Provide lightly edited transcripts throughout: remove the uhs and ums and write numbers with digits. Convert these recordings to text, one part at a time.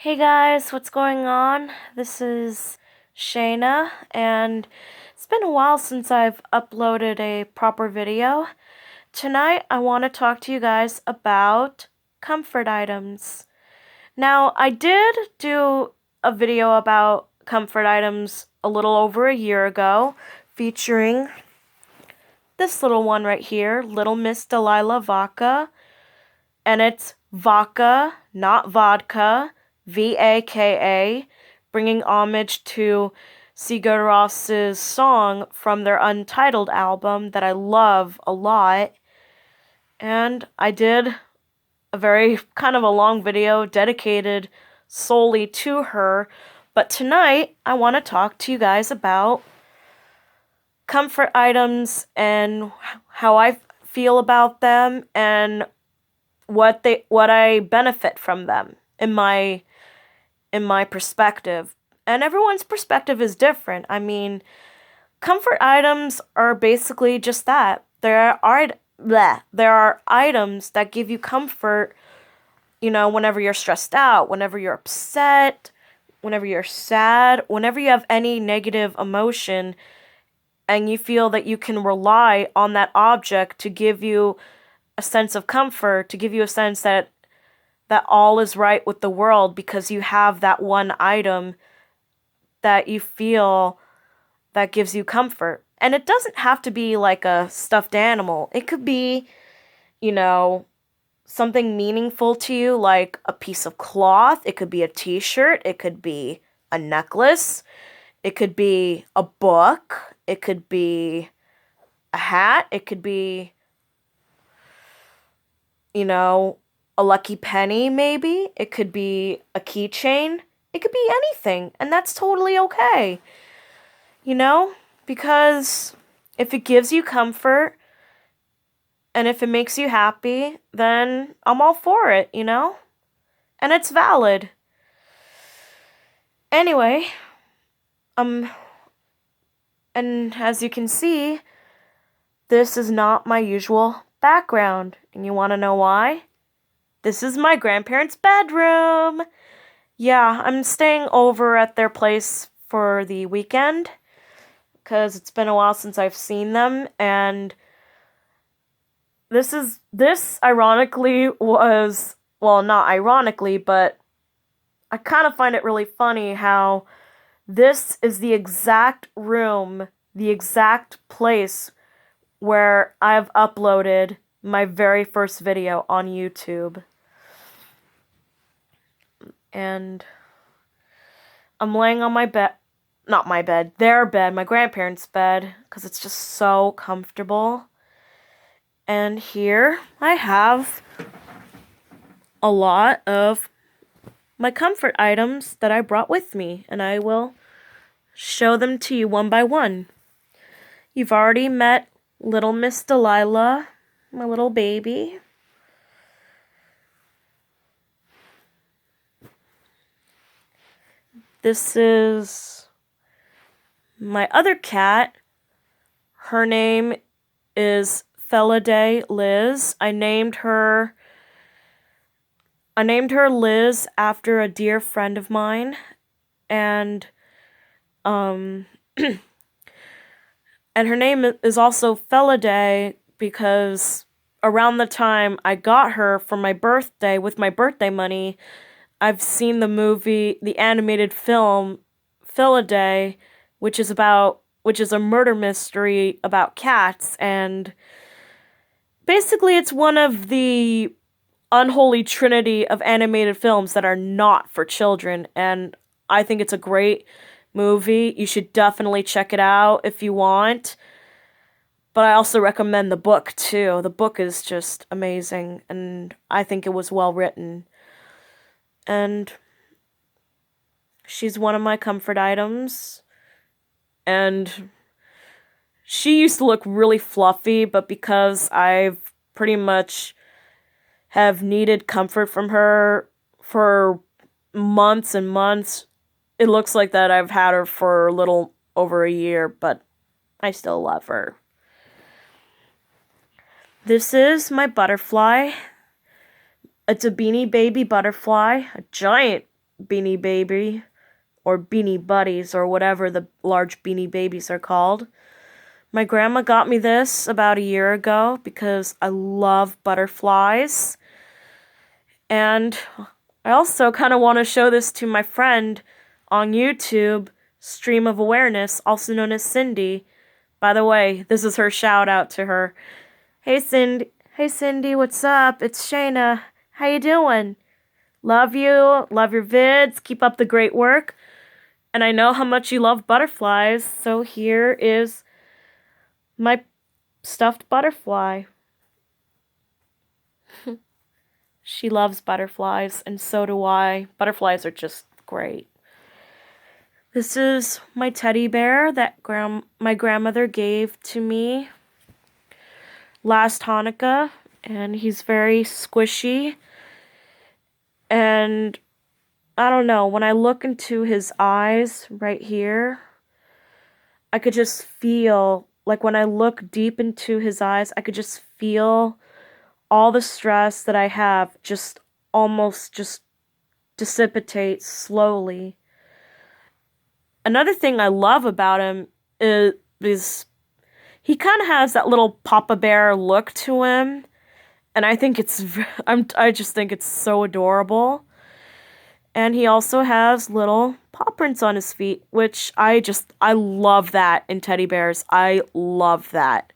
Hey guys, what's going on? This is Shayna, and it's been a while since I've uploaded a proper video. Tonight, I want to talk to you guys about comfort items. Now, I did do a video about comfort items a little over a year ago, featuring this little one right here, Little Miss Delilah Vodka, and it's vodka, not vodka. VAKA, bringing homage to Sigur Ros's song from their Untitled album that I love a lot. And I did a very kind of a long video dedicated solely to her. But tonight, I want to talk to you guys about comfort items and how I feel about them and what I benefit from them in my perspective. And everyone's perspective is different. I mean, comfort items are basically just that. There are items that give you comfort, whenever you're stressed out, whenever you're upset, whenever you're sad, whenever you have any negative emotion and you feel that you can rely on that object to give you a sense of comfort, to give you a sense that all is right with the world because you have that one item that you feel that gives you comfort. And it doesn't have to be like a stuffed animal. It could be, something meaningful to you, like a piece of cloth. It could be a t-shirt. It could be a necklace. It could be a book. It could be a hat. It could be, a lucky penny, maybe. It could be a keychain. It could be anything, and that's totally okay. Because if it gives you comfort and if it makes you happy, then I'm all for it, And it's valid. Anyway, and as you can see, this is not my usual background. And you want to know why? This is my grandparents' bedroom. Yeah, I'm staying over at their place for the weekend because it's been a while since I've seen them, and this ironically was, well, not ironically, but I kind of find it really funny how this is the exact room, the exact place where I've uploaded my very first video on YouTube. And I'm laying on my bed, not my bed, their bed, my grandparents' bed, because it's just so comfortable. And here I have a lot of my comfort items that I brought with me, and I will show them to you one by one. You've already met Little Miss Delilah, my little baby. This is my other cat. Her name is Felidae Liz. I named her Liz after a dear friend of mine, and and her name is also Felidae because around the time I got her for my birthday with my birthday money, I've seen the animated film Felidae, which is a murder mystery about cats, and basically it's one of the unholy trinity of animated films that are not for children, and I think it's a great movie. You should definitely check it out if you want. But I also recommend the book too. The book is just amazing, and I think it was well written. And she's one of my comfort items. And she used to look really fluffy, but because I've pretty much have needed comfort from her for months and months, it looks like that I've had her for a little over a year, but I still love her. This is my butterfly. It's a beanie baby butterfly, a giant Beanie Baby, or Beanie Buddies, or whatever the large Beanie Babies are called. My grandma got me this about a year ago because I love butterflies. And I also kind of want to show this to my friend on YouTube, Stream of Awareness, also known as Cindy. By the way, this is her shout out to her. Hey Cindy, what's up? It's Shayna. How you doing? Love you, love your vids, keep up the great work. And I know how much you love butterflies, so here is my stuffed butterfly. She loves butterflies, and so do I. Butterflies are just great. This is my teddy bear that my grandmother gave to me last Hanukkah, and he's very squishy. And I don't know, when I look into his eyes right here, I could just feel, like when I look deep into his eyes, I could just feel all the stress that I have just almost just dissipate slowly. Another thing I love about him is he kind of has that little Papa Bear look to him, and I think I just think it's so adorable. And he also has little paw prints on his feet, which I love that in teddy bears. I love that.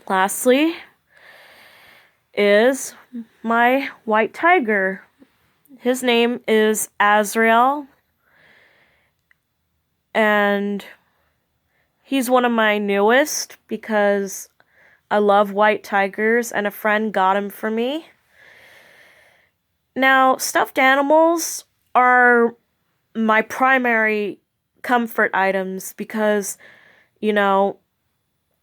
Lastly is my white tiger. His name is Azrael, and he's one of my newest because I love white tigers and a friend got him for me. Now, stuffed animals are my primary comfort items because,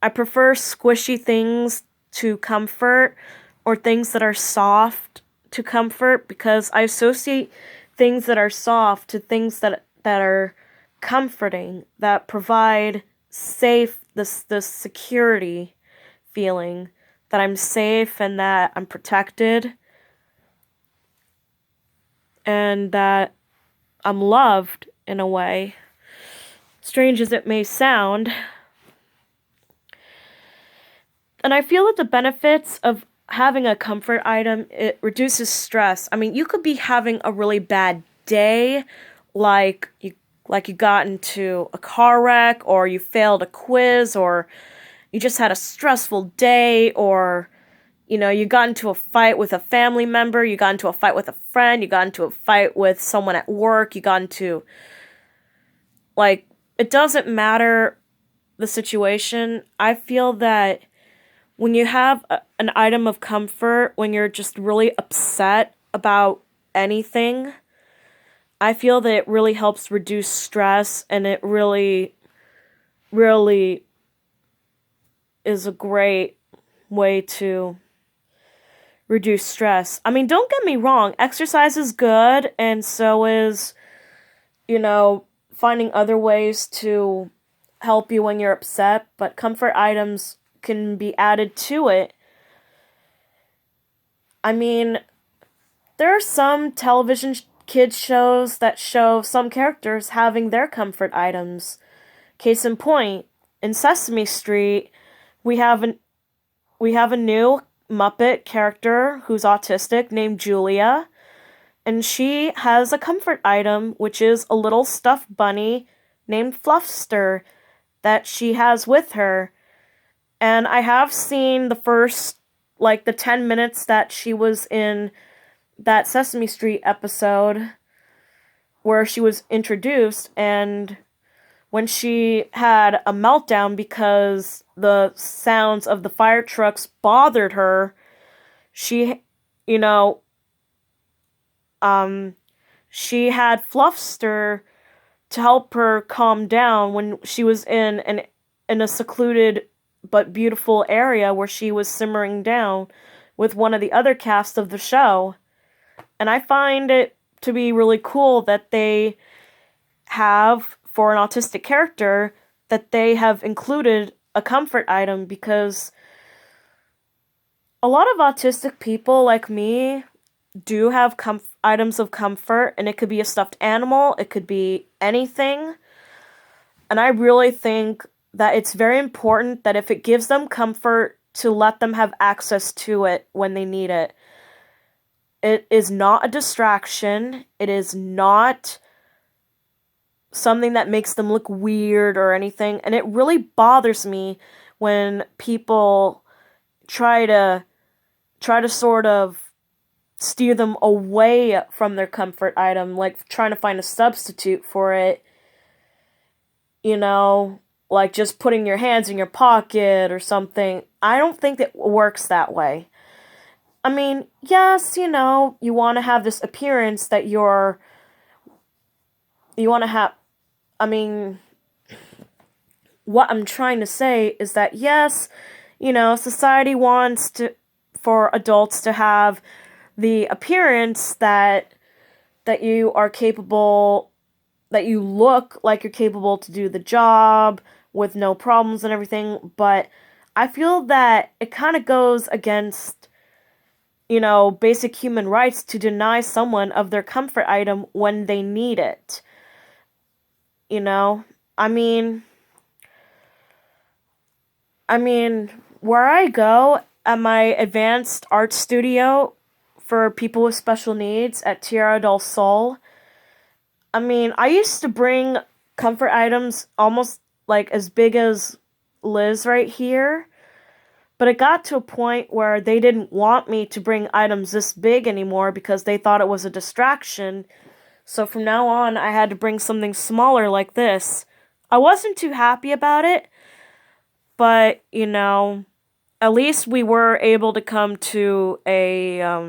I prefer squishy things to comfort, or things that are soft to comfort, because I associate things that are soft to things that are comforting, that provide the security feeling that I'm safe and that I'm protected and that I'm loved in a way. Strange as it may sound. And I feel that the benefits of having a comfort item, it reduces stress. I mean, you could be having a really bad day, like you got into a car wreck, or you failed a quiz, or you just had a stressful day, or you got into a fight with a family member, you got into a fight with a friend, you got into a fight with someone at work, you got into, it doesn't matter the situation. I feel that when you have an item of comfort, when you're just really upset about anything, I feel that it really helps reduce stress, and it really, really is a great way to reduce stress. I mean, don't get me wrong, exercise is good, and so is, finding other ways to help you when you're upset, but comfort items can be added to it. I mean, there are some television kids shows that show some characters having their comfort items. Case in point, in Sesame Street, we have a new Muppet character who's autistic named Julia, and she has a comfort item, which is a little stuffed bunny named Fluffster that she has with her. And I have seen the first, the 10 minutes that she was in that Sesame Street episode where she was introduced, and when she had a meltdown because the sounds of the fire trucks bothered her, she had Fluffster to help her calm down when she was in a secluded but beautiful area where she was simmering down with one of the other cast of the show. And I find it to be really cool that they have, for an autistic character, that they have included a comfort item, because a lot of autistic people like me, do have items of comfort, and it could be a stuffed animal, it could be anything. And I really think that it's very important that if it gives them comfort, to let them have access to it when they need it. It is not a distraction. It is not something that makes them look weird or anything. And it really bothers me when people try to sort of steer them away from their comfort item, like trying to find a substitute for it. You know, like just putting your hands in your pocket or something. I don't think it works that way. I mean, yes, you know, you want to have this appearance that you want to have, I mean, what I'm trying to say is that yes, you know, society wants for adults to have the appearance that you are capable, that you look like you're capable to do the job with no problems and everything, but I feel that it kind of goes against, you know, basic human rights to deny someone of their comfort item when they need it. You know? I mean, where I go at my advanced art studio for people with special needs at Tierra del Sol, I mean, I used to bring comfort items almost like as big as Liz right here, but it got to a point where they didn't want me to bring items this big anymore because they thought it was a distraction. So from now on, I had to bring something smaller like this. I wasn't too happy about it, but, you know, at least we were able to come to a,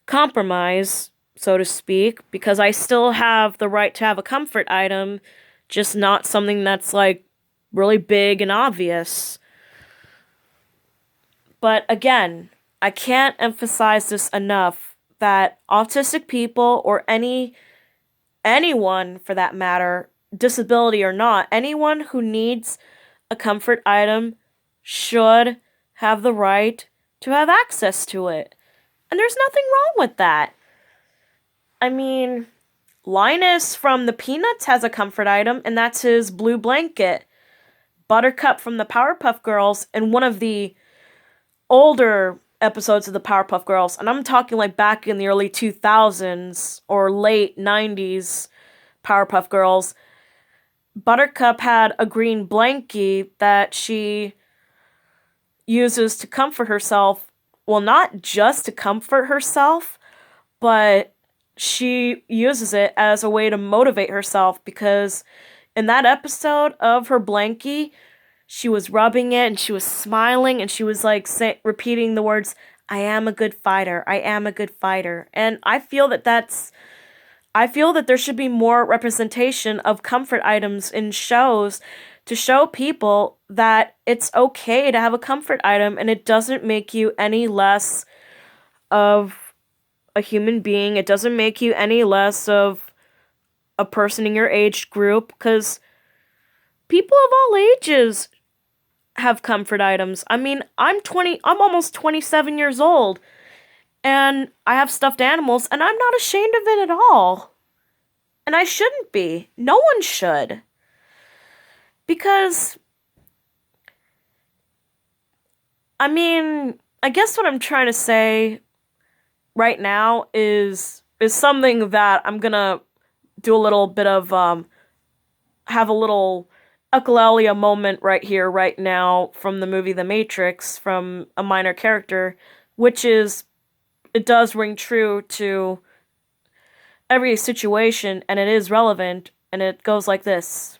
compromise, so to speak, because I still have the right to have a comfort item, just not something that's, like, really big and obvious. But again, I can't emphasize this enough, that autistic people, or anyone for that matter, disability or not, anyone who needs a comfort item should have the right to have access to it. And there's nothing wrong with that. I mean, Linus from the Peanuts has a comfort item, and that's his blue blanket. Buttercup from the Powerpuff Girls, in one of the older episodes of the Powerpuff Girls, and I'm talking like back in the early 2000s or late 90s Powerpuff Girls, Buttercup had a green blankie that she uses to comfort herself. Well, not just to comfort herself, but she uses it as a way to motivate herself, because in that episode of her blankie, she was rubbing it and she was smiling and she was like repeating the words, "I am a good fighter. I am a good fighter." And I feel that there should be more representation of comfort items in shows to show people that it's okay to have a comfort item and it doesn't make you any less of a human being. It doesn't make you any less of a person in your age group, because people of all ages have comfort items. I mean, I'm almost 27 years old, and I have stuffed animals, and I'm not ashamed of it at all. And I shouldn't be. No one should. Because, I mean, I guess what I'm trying to say right now is something that I'm gonna do a little bit of, have a little echolalia moment right here, right now, from the movie The Matrix, from a minor character, which is, it does ring true to every situation, and it is relevant, and it goes like this.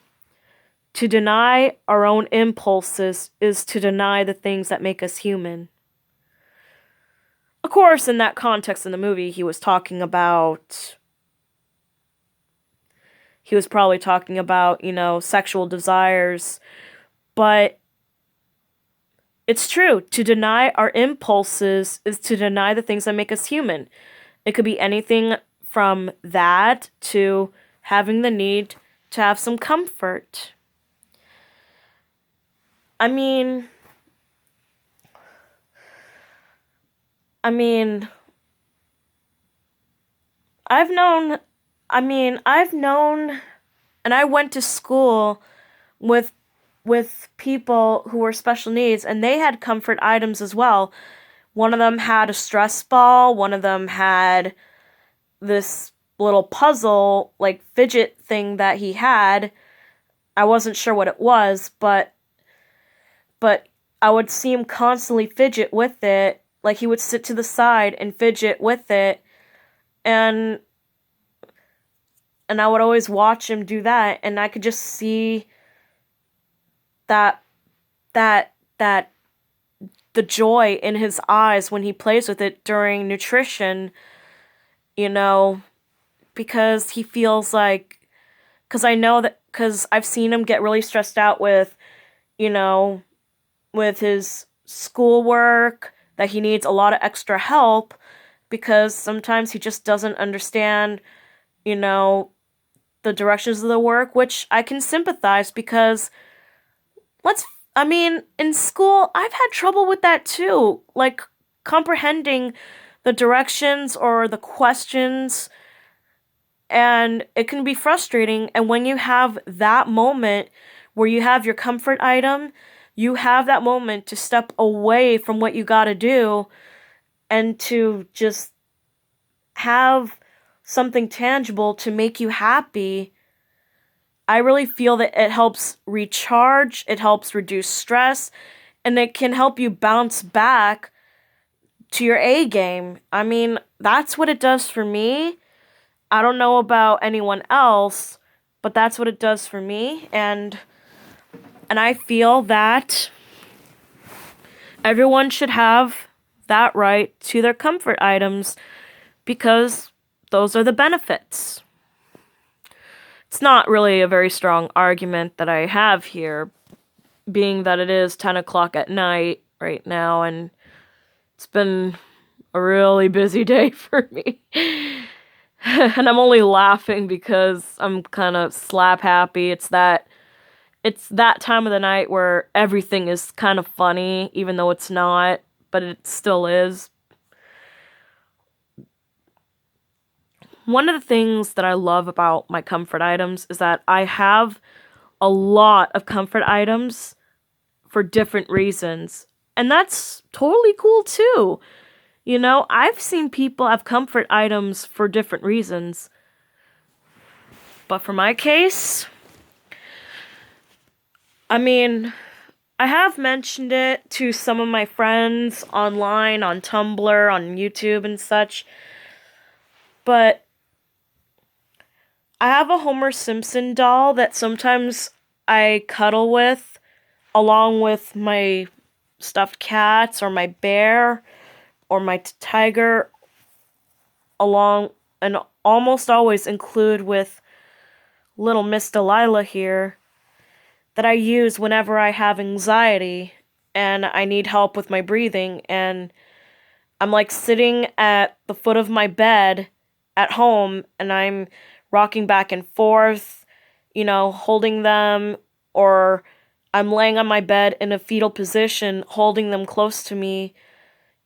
To deny our own impulses is to deny the things that make us human. Of course, in that context in the movie, he was probably talking about, you know, sexual desires, but it's true. To deny our impulses is to deny the things that make us human. It could be anything from that to having the need to have some comfort. I mean, I mean, I've known, I've known, and I went to school with people who were special needs, and they had comfort items as well. One of them had a stress ball, one of them had this little puzzle, like fidget thing that he had. I wasn't sure what it was, but I would see him constantly fidget with it. Like he would sit to the side and fidget with it, and I would always watch him do that, and I could just see that that the joy in his eyes when he plays with it during nutrition, you know, because he feels like, because I know that, because I've seen him get really stressed out with, you know, with his schoolwork, that he needs a lot of extra help because sometimes he just doesn't understand, you know, the directions of the work, which I can sympathize because in school, I've had trouble with that too, like comprehending the directions or the questions, and it can be frustrating. And when you have that moment where you have your comfort item, you have that moment to step away from what you gotta do and to just have something tangible to make you happy. I really feel that it helps recharge, it helps reduce stress, and it can help you bounce back to your A game. I mean, that's what it does for me. I don't know about anyone else, but that's what it does for me, and I feel that everyone should have that right to their comfort items because those are the benefits. It's not really a very strong argument that I have here, being that it is 10 o'clock at night right now, and it's been a really busy day for me. And I'm only laughing because I'm kind of slap happy. It's that time of the night where everything is kind of funny, even though it's not, but it still is. One of the things that I love about my comfort items is that I have a lot of comfort items for different reasons. And that's totally cool too. You know, I've seen people have comfort items for different reasons. But for my case, I have mentioned it to some of my friends online, on Tumblr, on YouTube, and such. But I have a Homer Simpson doll that sometimes I cuddle with, along with my stuffed cats, or my bear, or my tiger, along, and almost always include with little Miss Delilah here, that I use whenever I have anxiety and I need help with my breathing, and I'm like sitting at the foot of my bed at home and I'm rocking back and forth, you know, holding them, or I'm laying on my bed in a fetal position, holding them close to me,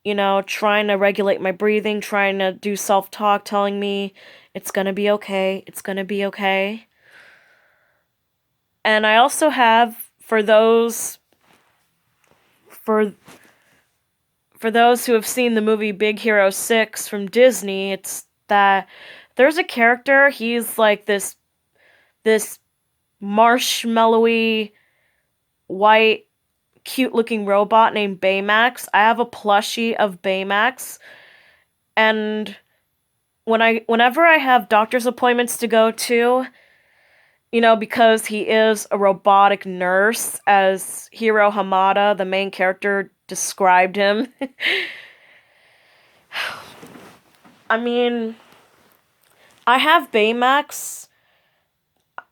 you know, trying to regulate my breathing, trying to do self-talk, telling me it's gonna be okay, it's gonna be okay. And I also have, for those who have seen the movie Big Hero 6 from Disney, it's that there's a character, he's like this marshmallowy, white, cute-looking robot named Baymax. I have a plushie of Baymax, and whenever I have doctor's appointments to go to, you know, because he is a robotic nurse, as Hiro Hamada, the main character, described him. I have Baymax,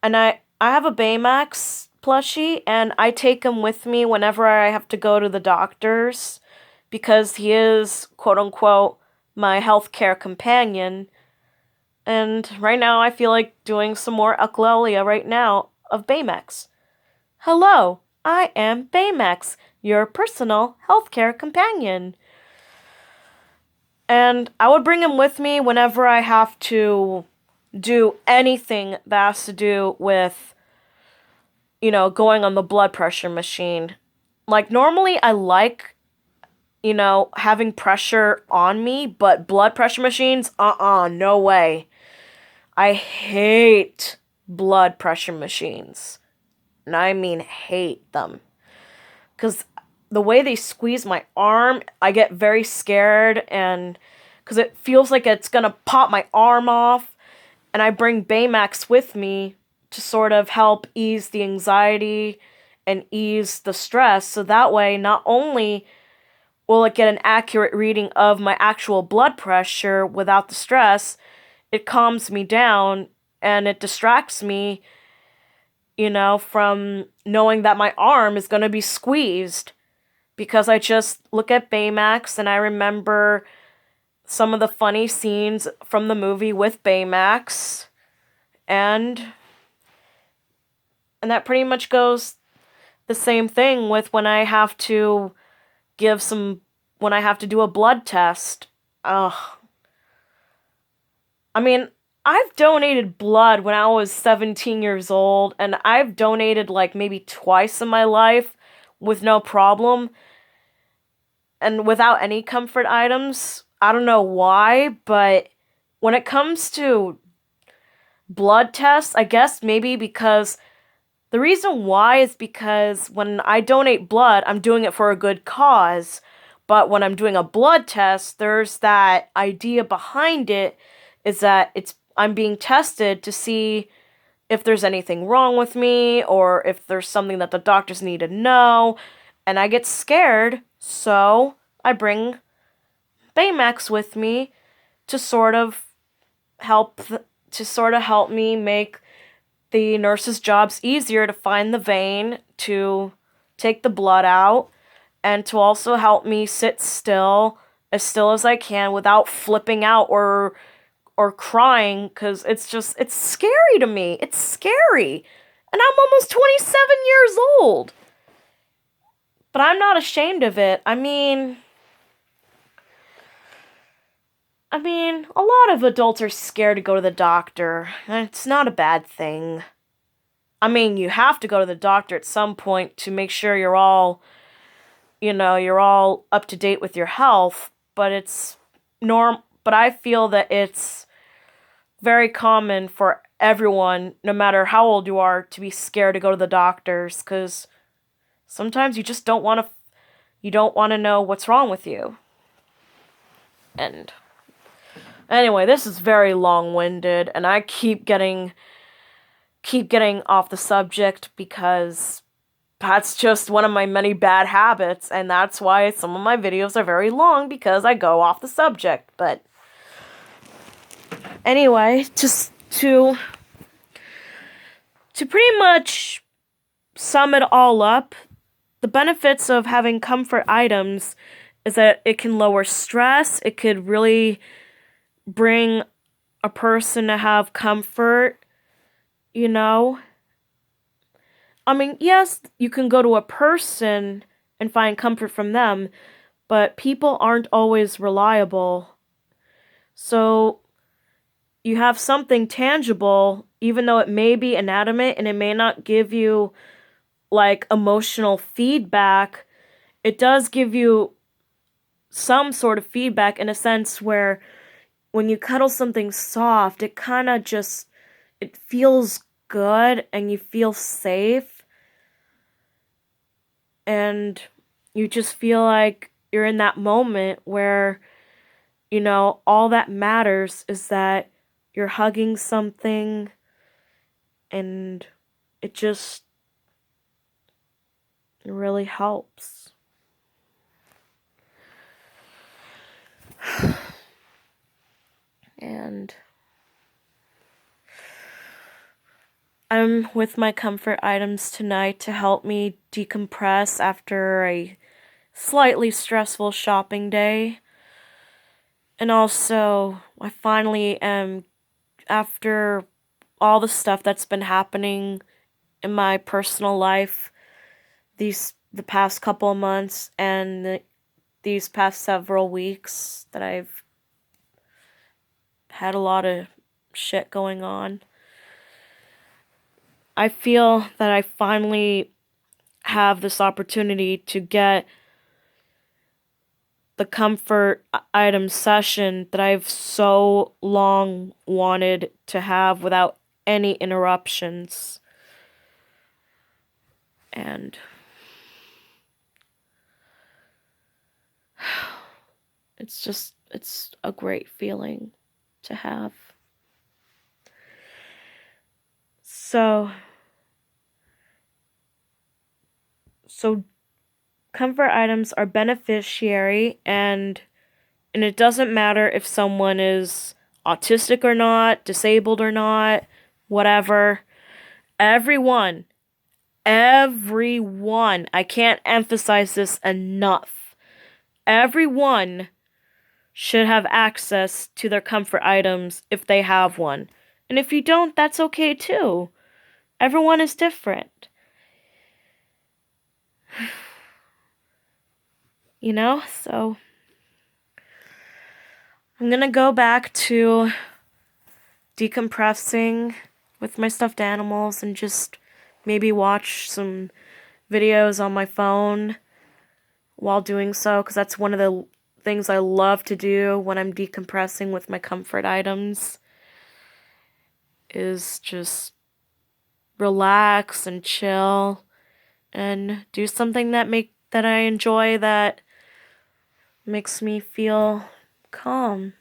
and I have a Baymax plushie, and I take him with me whenever I have to go to the doctors, because he is, quote-unquote, my healthcare companion. And right now I feel like doing some more ukulele right now of Baymax. Hello, I am Baymax, your personal healthcare companion. And I would bring him with me whenever I have to do anything that has to do with, going on the blood pressure machine. Like, normally I like, having pressure on me, but blood pressure machines, no way. I hate blood pressure machines. And I mean hate them. Because the way they squeeze my arm, I get very scared, and because it feels like it's gonna pop my arm off. And I bring Baymax with me to sort of help ease the anxiety and ease the stress. So that way, not only will it get an accurate reading of my actual blood pressure without the stress, it calms me down and it distracts me, from knowing that my arm is going to be squeezed. Because I just look at Baymax and I remember some of the funny scenes from the movie with Baymax. And that pretty much goes the same thing with when I have to when I have to do a blood test. Ugh. I mean, I've donated blood when I was 17 years old, and I've donated like maybe twice in my life with no problem and without any comfort items. I don't know why, but when it comes to blood tests, I guess maybe because the reason why is because when I donate blood, I'm doing it for a good cause. But when I'm doing a blood test, there's that idea behind it is that I'm being tested to see if there's anything wrong with me or if there's something that the doctors need to know. And I get scared, so I bring Baymax with me to sort of help me make the nurses' jobs easier to find the vein, to take the blood out, and to also help me sit still as I can without flipping out or crying, because it's scary to me. It's scary. And I'm almost 27 years old. But I'm not ashamed of it. I mean, a lot of adults are scared to go to the doctor, and it's not a bad thing. I mean, you have to go to the doctor at some point to make sure you're all up to date with your health, but but I feel that it's very common for everyone, no matter how old you are, to be scared to go to the doctors, because sometimes you just don't want to know what's wrong with you. And anyway, this is very long-winded, and I keep getting off the subject because that's just one of my many bad habits, and that's why some of my videos are very long, because I go off the subject. But anyway, just to pretty much sum it all up, the benefits of having comfort items is that it can lower stress. It could really bring a person to have comfort, I mean, yes, you can go to a person and find comfort from them, but people aren't always reliable. So you have something tangible, even though it may be inanimate and it may not give you like emotional feedback. It does give you some sort of feedback in a sense where when you cuddle something soft, it kind of just, it feels good and you feel safe. And you just feel like you're in that moment where, all that matters is that you're hugging something, and it just really helps. And I'm with my comfort items tonight to help me decompress after a slightly stressful shopping day. And also, I finally am, after all the stuff that's been happening in my personal life the past couple of months and these past several weeks that I've had a lot of shit going on. I feel that I finally have this opportunity to get the comfort item session that I've so long wanted to have without any interruptions. And it's a great feeling to have. So comfort items are beneficiary, and it doesn't matter if someone is autistic or not, disabled or not, whatever. Everyone, I can't emphasize this enough. Everyone should have access to their comfort items if they have one. And if you don't, that's okay too. Everyone is different. You know? So I'm gonna go back to decompressing with my stuffed animals and just maybe watch some videos on my phone while doing so, because that's one of the things I love to do when I'm decompressing with my comfort items, is just relax and chill and do something that I enjoy, that makes me feel calm.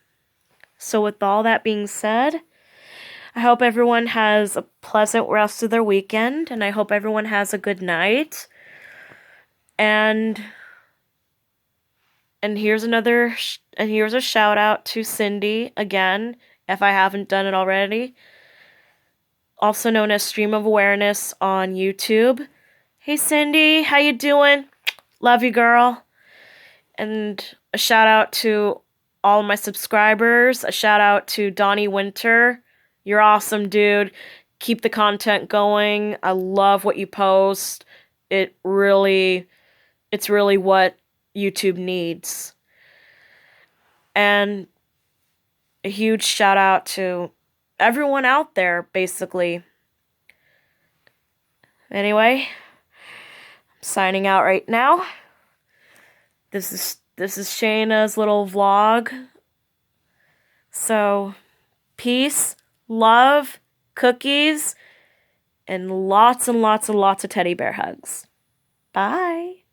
So with all that being said, I hope everyone has a pleasant rest of their weekend, and I hope everyone has a good night. And here's a shout out to Cindy again, if I haven't done it already. Also known as Stream of Awareness on YouTube. Hey Cindy, how you doing? Love you, girl. And a shout out to all my subscribers. A shout out to Donnie Winter. You're awesome, dude. Keep the content going. I love what you post. It's really what YouTube needs. And a huge shout out to everyone out there, basically. Anyway, I'm signing out right now. This is Shayna's little vlog. So, peace, love, cookies, and lots of teddy bear hugs. Bye.